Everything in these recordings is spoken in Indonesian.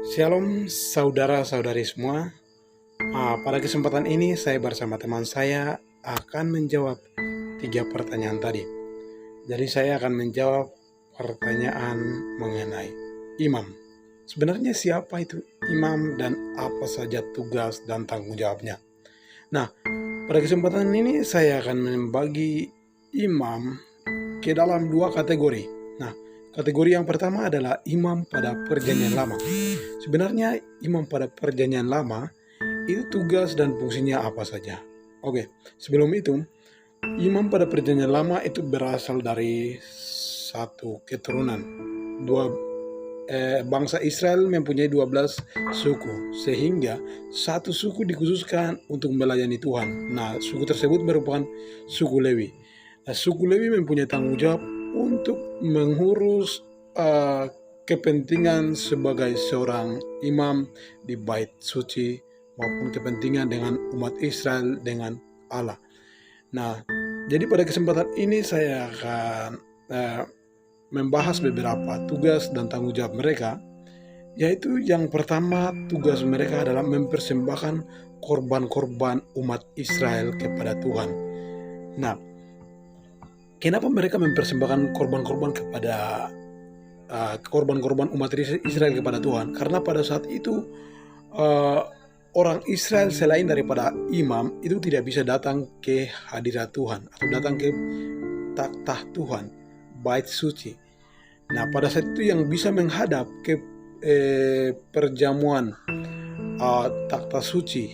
Shalom saudara-saudari semua. Pada kesempatan ini saya bersama teman saya akan menjawab 3 pertanyaan tadi. Jadi saya akan menjawab pertanyaan mengenai imam. Sebenarnya siapa itu imam dan apa saja tugas dan tanggung jawabnya. Nah, pada kesempatan ini saya akan membagi imam ke dalam 2 kategori. Nah, kategori yang pertama adalah imam pada Perjanjian Lama. Sebenarnya imam pada Perjanjian Lama itu tugas dan fungsinya apa saja. Oke, sebelum itu, imam pada Perjanjian Lama itu berasal dari satu keturunan. Bangsa Israel mempunyai 12 suku, sehingga satu suku dikhususkan untuk melayani Tuhan. Nah, suku tersebut merupakan suku Lewi. Nah, suku Lewi mempunyai tanggung jawab untuk mengurus kepentingan sebagai seorang imam di bait suci maupun kepentingan dengan umat Israel dengan Allah. Nah, jadi pada kesempatan ini saya akan membahas beberapa tugas dan tanggung jawab mereka, yaitu yang pertama tugas mereka adalah mempersembahkan korban-korban umat Israel kepada Tuhan. Nah, kenapa mereka mempersembahkan korban-korban umat Israel kepada Tuhan? Karena pada saat itu orang Israel selain daripada imam itu tidak bisa datang ke hadirat Tuhan atau datang ke takhta Tuhan, bait suci. Nah, pada saat itu yang bisa menghadap ke perjamuan takhta suci,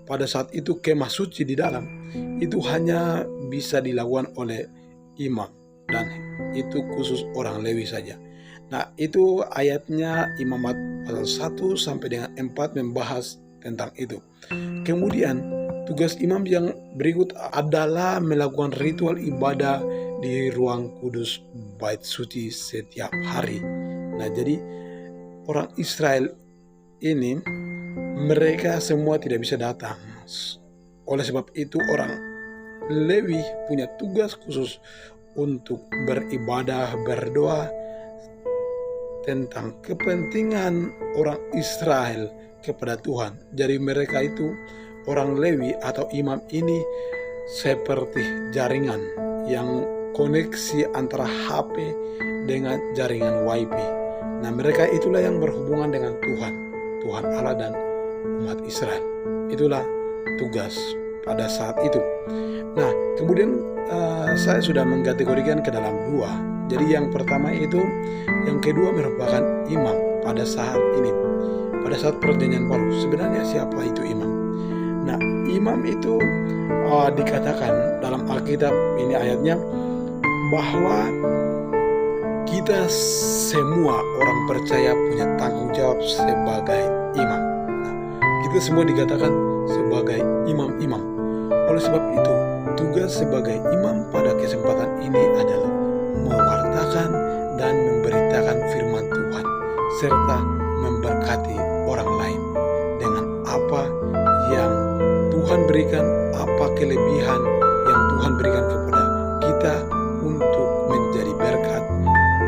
pada saat itu kemah suci di dalam, itu hanya bisa dilakukan oleh imam, dan itu khusus orang Lewi saja. Nah, itu ayatnya Imamat pasal 1 sampai dengan 4 membahas tentang itu. Kemudian tugas imam yang berikut adalah melakukan ritual ibadah di ruang kudus bait suci setiap hari. Nah, jadi orang Israel ini mereka semua tidak bisa datang. Oleh sebab itu orang Lewi punya tugas khusus untuk beribadah, berdoa tentang kepentingan orang Israel kepada Tuhan. Jadi mereka itu orang Lewi atau imam ini seperti jaringan yang koneksi antara HP dengan jaringan WiFi. Nah, mereka itulah yang berhubungan dengan Tuhan Allah dan umat Israel. Itulah tugas pada saat itu. Nah, kemudian saya sudah mengkategorikan ke dalam 2. Jadi yang pertama itu, yang kedua merupakan imam pada saat ini, pada saat Perjanjian Baru. Sebenarnya siapa itu imam? Nah, imam itu dikatakan dalam Alkitab, ini ayatnya, bahwa kita semua orang percaya punya tanggung jawab sebagai imam. Nah, kita semua dikatakan sebagai imam-imam. Oleh sebab itu, tugas sebagai imam pada kesempatan ini adalah mewartakan dan memberitakan firman Tuhan, serta memberkati orang lain dengan apa yang Tuhan berikan, apa kelebihan yang Tuhan berikan kepada kita untuk menjadi berkat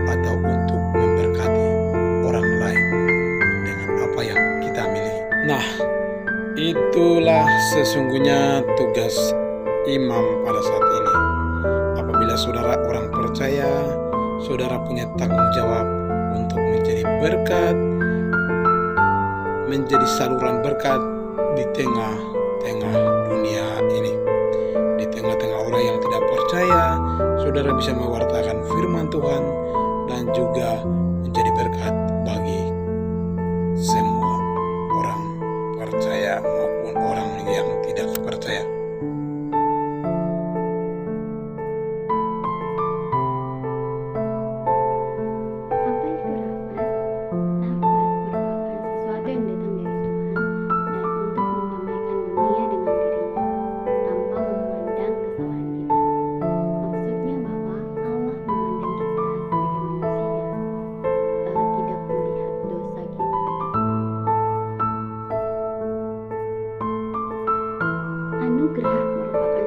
atau untuk memberkati orang lain dengan apa yang kita miliki. Nah, itulah sesungguhnya tugas imam pada saat ini. Apabila saudara orang percaya, saudara punya tanggung jawab untuk menjadi berkat, menjadi saluran berkat di tengah-tengah dunia ini. Di tengah-tengah orang yang tidak percaya, saudara bisa mewartakan firman Tuhan dan juga menjadi berkat bagi semua orang percaya maupun orang yang tidak percaya. Anugerah merupakan